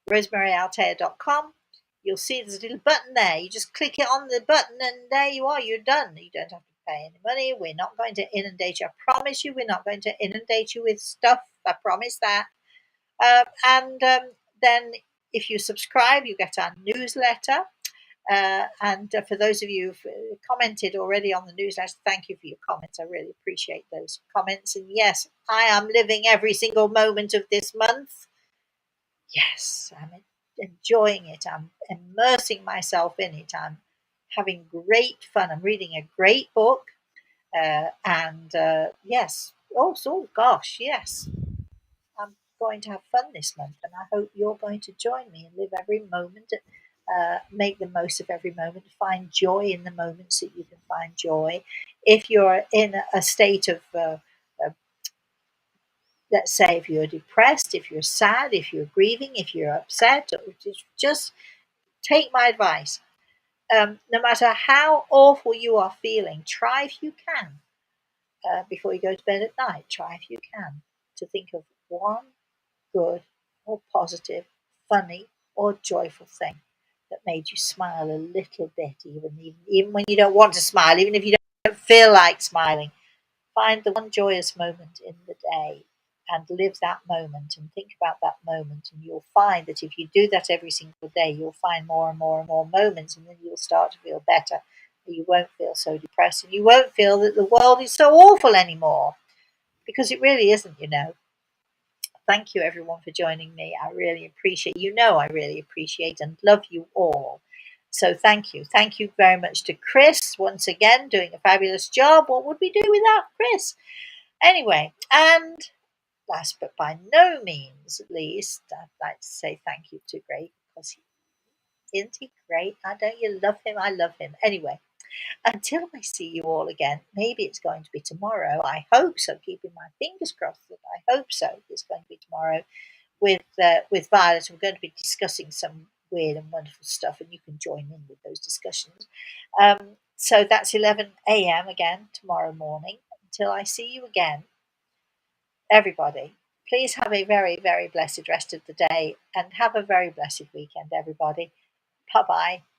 rosemaryaltea.com. You'll see there's a little button there. You just click it on the button and there you are. You're done. You don't have to pay any money. We're not going to inundate you. I promise you, we're not going to inundate you with stuff. I promise that. And then if you subscribe, you get our newsletter. And for those of you who've commented already on the newsletter, thank you for your comments. I really appreciate those comments. And yes, I am living every single moment of this month. Yes, I'm enjoying it. I'm immersing myself in it. I'm having great fun. I'm reading a great book. And yes, oh gosh, yes. I'm going to have fun this month, and I hope you're going to join me and live every moment, make the most of every moment, find joy in the moments that you can find joy. If you're in a state of, let's say, if you're depressed, if you're sad, if you're grieving, if you're upset, just take my advice. No matter how awful you are feeling, try if you can, before you go to bed at night, try if you can to think of one good or positive, funny or joyful thing that made you smile a little bit, even when you don't want to smile, even if you don't feel like smiling. Find the one joyous moment in the day and live that moment and think about that moment. And you'll find that if you do that every single day, you'll find more and more and more moments, and then you'll start to feel better. You won't feel so depressed, and you won't feel that the world is so awful anymore, because it really isn't. Thank you everyone for joining me. I really appreciate, I really appreciate and love you all. So thank you. Thank you very much to Chris once again, doing a fabulous job. What would we do without Chris? Anyway, and last but by no means least, I'd like to say thank you to Greg, because isn't he great? Don't you love him? I love him. Anyway, until I see you all again, maybe it's going to be tomorrow. I hope so. Keeping my fingers crossed that I hope so. It's going to be tomorrow with Violet. We're going to be discussing some weird and wonderful stuff, and you can join in with those discussions. So that's 11 a.m. again tomorrow morning. Until I see you again, everybody, please have a very, very blessed rest of the day, and have a very blessed weekend, everybody. Bye bye.